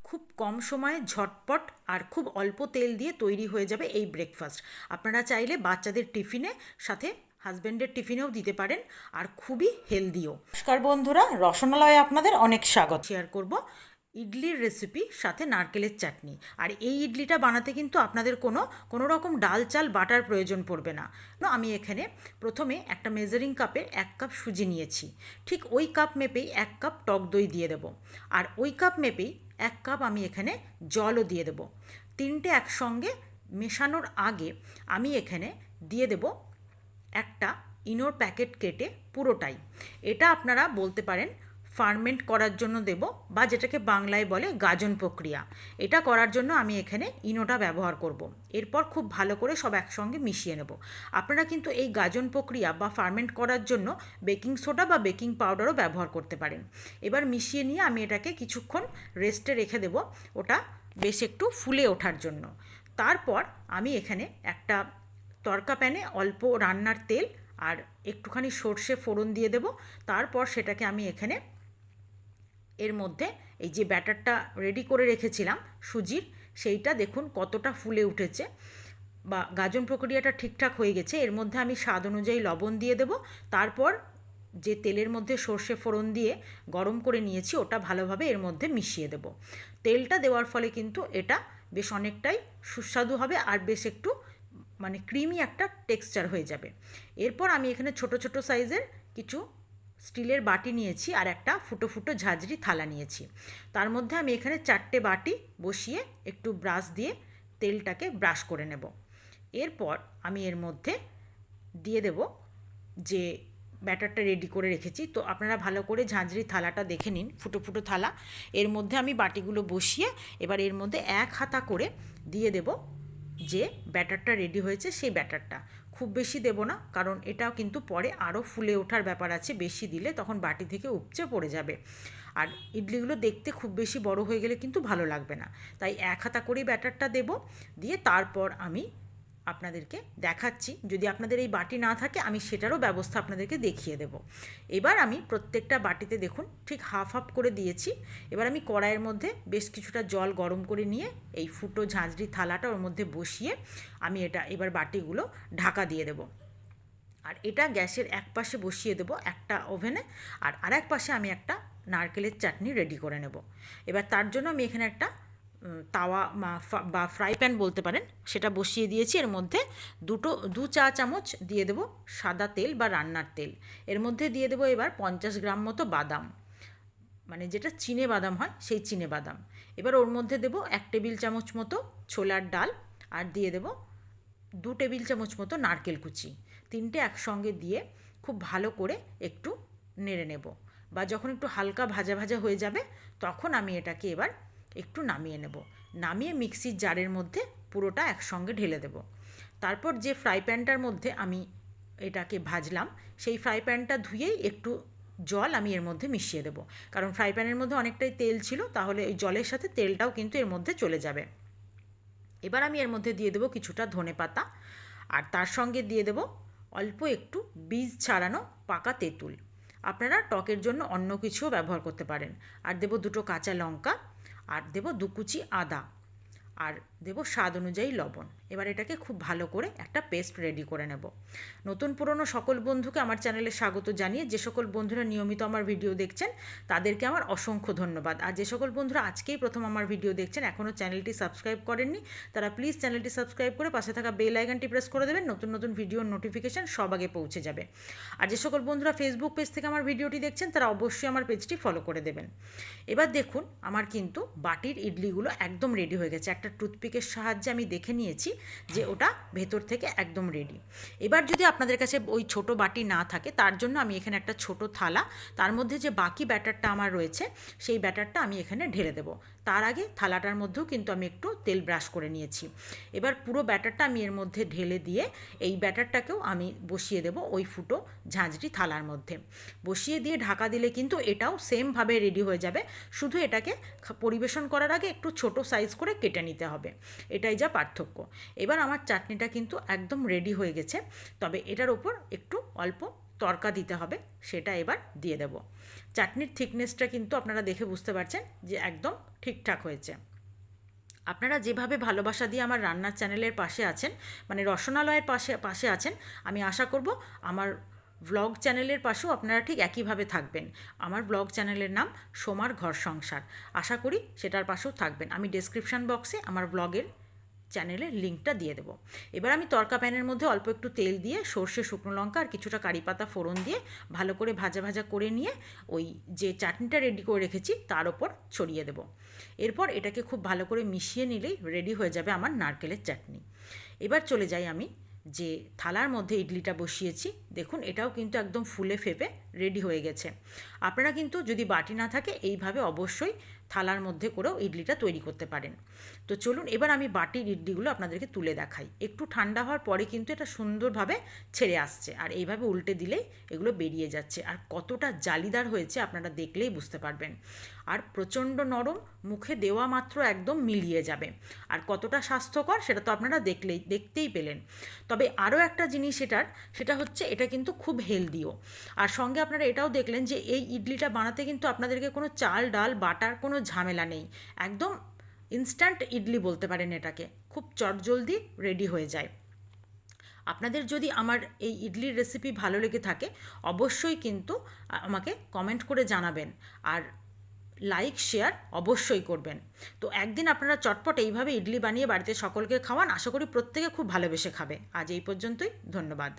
খুব কম সময়ে ঝটপট আর খুব অল্প তেল দিয়ে তৈরি হয়ে যাবে এই ব্রেকফাস্ট। আপনারা চাইলে বাচ্চাদের টিফিনে, সাথে হাজব্যান্ডের টিফিনেও দিতে পারেন, আর খুবই হেলদিও। নমস্কার বন্ধুরা, রসনালয়ে আপনাদের অনেক স্বাগত। শেয়ার করব ইডলির রেসিপি, সাথে নারকেলের চাটনি। আর এই ইডলিটা বানাতে কিন্তু আপনাদের কোনো রকম ডাল চাল বাটার প্রয়োজন পড়বে না। আমি এখানে প্রথমে একটা মেজারিং কাপে 1 কাপ সুজি নিয়েছি। ঠিক ওই কাপ মেপেই 1 কাপ টক দই দিয়ে দেবো। আর ওই কাপ মেপেই 1 কাপ আমি এখানে জলও দিয়ে দেবো। তিনটে একসঙ্গে মেশানোর আগে আমি এখানে দিয়ে দেব একটা ইনোর প্যাকেট কেটে পুরোটাই। এটা আপনারা বলতে পারেন ফার্মেন্ট করার জন্য দেব, বা যেটাকে বাংলায় বলে গাজন প্রক্রিয়া। এটা করার জন্য আমি এখানে ইনোটা ব্যবহার করব। এরপর খুব ভালো করে সব একসঙ্গে মিশিয়ে নেব। আপনারা কিন্তু এই গাজন প্রক্রিয়া বা ফার্মেন্ট করার জন্য বেকিং সোডা বা বেকিং পাউডারও ব্যবহার করতে পারেন। এবার মিশিয়ে নিয়ে আমি এটাকে কিছুক্ষণ রেস্টে রেখে দেব, ওটা বেশ একটু ফুলে ওঠার জন্য। তারপর আমি এখানে একটা তড়কা প্যানে অল্প রান্নার তেল আর একটুখানি সর্ষে ফোড়ন দিয়ে দেব। তারপর সেটাকে আমি এখানে এর মধ্যে এই যে ব্যাটারটা রেডি করে রেখেছিলাম সুজির, সেইটা দেখুন কতটা ফুলে উঠেছে, বা গাজন প্রক্রিয়াটা ঠিকঠাক হয়ে গেছে। এর মধ্যে আমি স্বাদ অনুযায়ী লবণ দিয়ে দেব। তারপর যে তেলের মধ্যে সর্ষে ফোড়ন দিয়ে গরম করে নিয়েছি, ওটা ভালোভাবে এর মধ্যে মিশিয়ে দেব। তেলটা দেওয়ার ফলে কিন্তু এটা বেশ অনেকটাই সুস্বাদু হবে, আর বেশ একটু মানে ক্রিমি একটা টেক্সচার হয়ে যাবে। এরপর আমি এখানে ছোট ছোট সাইজের কিছু স্টিলের বাটি নিয়েছি, আর একটা ফুটো ফুটো ঝাঁঝরি থালা নিয়েছি। তার মধ্যে আমি এখানে 4টে বাটি বসিয়ে একটু ব্রাশ দিয়ে তেলটাকে ব্রাশ করে নেব। এরপর আমি এর মধ্যে দিয়ে দেব যে ব্যাটারটা রেডি করে রেখেছি। তো আপনারা ভালো করে ঝাঁঝরি থালাটা দেখে নিন, ফুটো ফুটো থালা। এর মধ্যে আমি বাটিগুলো বসিয়ে এবার এর মধ্যে 1 হাতা করে দিয়ে দেব যে ব্যাটারটা রেডি হয়েছে, সেই ব্যাটারটা। খুব বেশি দেব না, কারণ এটাও কিন্তু পরে আরও ফুলে ওঠার ব্যাপার আছে। বেশি দিলে তখন বাটি থেকে উপচে পড়ে যাবে, আর ইডলিগুলো দেখতে খুব বেশি বড় হয়ে গেলে কিন্তু ভালো লাগবে না। তাই 1 হাতা করেই ব্যাটারটা দেব। দিয়ে তারপর আমি আপনাদেরকে দেখাচ্ছি, যদি আপনাদের এই বাটি না থাকে আমি সেটারও ব্যবস্থা আপনাদেরকে দেখিয়ে দেব। এবার আমি প্রত্যেকটা বাটিতে দেখুন ঠিক হাফ হাফ করে দিয়েছি। এবার আমি কড়াইয়ের মধ্যে বেশ কিছুটা জল গরম করে নিয়ে এই ফুটো ঝাঁঝরি থালাটা ওর মধ্যে বসিয়ে আমি এটা এবার বাটিগুলো ঢাকা দিয়ে দেব। আর এটা গ্যাসের এক পাশে বসিয়ে দেব একটা ওভেনে, আর আরেক পাশে আমি একটা নারকেলের চাটনি রেডি করে নেব। এবার তার জন্য আমি এখানে একটা তাওয়া বা ফ্রাই প্যান বলতে পারেন, সেটা বসিয়ে দিয়েছি। এর মধ্যে 2 চা চামচ দিয়ে দেবো সাদা তেল বা রান্নার তেল। এর মধ্যে দিয়ে দেবো এবার 50 গ্রাম মতো বাদাম, মানে যেটা চিনে বাদাম হয় সেই চিনে বাদাম। এবার ওর মধ্যে দেবো 1 টেবিল চামচ মতো ছোলার ডাল, আর দিয়ে দেবো 2 টেবিল চামচ মতো নারকেল কুচি। তিনটে একসঙ্গে দিয়ে খুব ভালো করে একটু নেড়ে নেব, বা যখন একটু হালকা ভাজা ভাজা হয়ে যাবে তখন আমি এটাকে এবার একটু নামিয়ে নেব। নামিয়ে মিক্সির জারের মধ্যে পুরোটা একসঙ্গে ঢেলে দেব। তারপর যে ফ্রাই প্যানটার মধ্যে আমি এটাকে ভাজলাম, সেই ফ্রাই প্যানটা ধুয়েই একটু জল আমি এর মধ্যে মিশিয়ে দেবো, কারণ ফ্রাই প্যানের মধ্যে অনেকটাই তেল ছিল, তাহলে এই জলের সাথে তেলটাও কিন্তু এর মধ্যে চলে যাবে। এবার আমি এর মধ্যে দিয়ে দেবো কিছুটা ধনেপাতা, আর তার সঙ্গে দিয়ে দেবো অল্প একটু বীজ ছাড়ানো পাকা তেঁতুল। আপনারা টকের জন্য অন্য কিছুও ব্যবহার করতে পারেন। আর দেবো 2টো কাঁচা লঙ্কা, আর দেবো 2 কুচি আদা, আর দেবো স্বাদ অনুযায়ী লবণ। এবার এটাকে খুব ভালো করে একটা পেস্ট রেডি করে নেব। নতুন পুরনো সকল বন্ধুকে আমার চ্যানেলে স্বাগত জানিয়ে, যে সকল বন্ধুরা নিয়মিত আমার ভিডিও দেখছেন তাদেরকে আমার অসংখ্য ধন্যবাদ। আর যে সকল বন্ধুরা আজকেই প্রথম আমার ভিডিও দেখছেন, এখনও চ্যানেলটি সাবস্ক্রাইব করেননি, তারা প্লিজ চ্যানেলটি সাবস্ক্রাইব করে পাশে থাকা বেল আইকনটি প্রেস করে দেবেন। নতুন নতুন ভিডিওর নোটিফিকেশান সব আগে পৌঁছে যাবে। আর যে সকল বন্ধুরা ফেসবুক পেজ থেকে আমার ভিডিওটি দেখছেন, তারা অবশ্যই আমার পেজটি ফলো করে দেবেন। এবার দেখুন আমার কিন্তু বাটির ইডলিগুলো একদম রেডি হয়ে গেছে। একটা টুথপিকের সাহায্যে আমি দেখে নিয়েছি যে ওটা ভেতর থেকে একদম রেডি। এবার যদি আপনাদের কাছে ওই ছোট বাটি না থাকে, তার জন্য আমি এখানে একটা ছোট থালা, তার মধ্যে যে বাকি ব্যাটারটা আমার রয়েছে সেই ব্যাটারটা আমি এখানে ঢেলে দেবো। তার আগে থালাটার মধ্যেও কিন্তু আমি একটু তেল ব্রাশ করে নিয়েছি। এবার পুরো ব্যাটারটা আমি এর মধ্যে ঢেলে দিয়ে এই ব্যাটারটাকেও আমি বসিয়ে দেবো ওই ফুটো ঝাঁঝরি থালার মধ্যে। বসিয়ে দিয়ে ঢাকা দিলে কিন্তু এটাও সেমভাবে রেডি হয়ে যাবে। শুধু এটাকে পরিবেশন করার আগে একটু ছোট সাইজ করে কেটে নিতে হবে, এটাই যা পার্থক্য। এবার আমার চাটনিটা কিন্তু একদম রেডি হয়ে গেছে, তবে এটার ওপর একটু অল্প তড়কা দিতে হবে সেটা এবার দিয়ে দেব। চাটনির থিকনেসটা কিন্তু আপনারা দেখে বুঝতে পারছেন যে একদম ঠিকঠাক হয়েছে। আপনারা যেভাবে ভালোবাসা দিয়ে আমার রান্নার চ্যানেলের পাশে আছেন, মানে রসনালয়ের পাশে আছেন, আমি আশা করব আমার ব্লগ চ্যানেলের পাশেও আপনারা ঠিক একইভাবে থাকবেন। আমার ব্লগ চ্যানেলের নাম সোমার ঘর সংসার। আশা করি সেটার পাশেও থাকবেন। আমি ডেসক্রিপশান বক্সে আমার ব্লগের চ্যানেলের লিঙ্কটা দিয়ে দেবো। এবার আমি তড়কা প্যানের মধ্যে অল্প একটু তেল দিয়ে সর্ষে, শুকনো লঙ্কা আর কিছুটা কারি পাতা ফোড়ন দিয়ে ভালো করে ভাজা ভাজা করে নিয়ে ওই যে চাটনিটা রেডি করে রেখেছি তার ওপর ছড়িয়ে দেবো। এরপর এটাকে খুব ভালো করে মিশিয়ে নিলেই রেডি হয়ে যাবে আমার নারকেলের চাটনি। এবার চলে যাই আমি যে থালার মধ্যে ইডলিটা বসিয়েছি, দেখুন এটাও কিন্তু একদম ফুলে ফেপে রেডি হয়ে গেছে। আপনারা কিন্তু যদি বাটি না থাকে এইভাবে অবশ্যই থালার মধ্যে করেও ইডলিটা তৈরি করতে পারেন। তো চলুন এবার আমি বাটির ইডলিগুলো আপনাদেরকে তুলে দেখাই। একটু ঠান্ডা হওয়ার পরে কিন্তু এটা সুন্দরভাবে ছেড়ে আসছে, আর এইভাবে উল্টে দিলেই এগুলো বেরিয়ে যাচ্ছে। আর কতটা জালিদার হয়েছে আপনারা দেখলেই বুঝতে পারবেন। আর প্রচণ্ড নরম, মুখে দেওয়া মাত্র একদম মিলিয়ে যাবে। আর কতটা স্বাস্থ্যকর সেটা তো আপনারা দেখতেই পেলেন। তবে আরও একটা জিনিস সেটা হচ্ছে এটা কিন্তু খুব হেলদিও। আর সঙ্গে আপনারা এটাও দেখলেন যে এই ইডলিটা বানাতে কিন্তু আপনাদেরকে কোনো চাল ডাল বাটার কোনো ঝামেলা নেই। একদম ইনস্ট্যান্ট ইডলি বলতে পারেন এটাকে, খুব চটজলদি রেডি হয়ে যায়। আপনাদের যদি আমার এই ইডলির রেসিপি ভালো লেগে থাকে অবশ্যই কিন্তু আমাকে কমেন্ট করে জানাবেন, আর লাইক শেয়ার অবশ্যই করবেন। তো একদিন আপনারা চটপট এইভাবে ইডলি বানিয়ে বাড়িতে সকলকে খাওয়ান, আশা করি প্রত্যেকে খুব ভালোবেসে খাবে। আজ এই পর্যন্তই, ধন্যবাদ।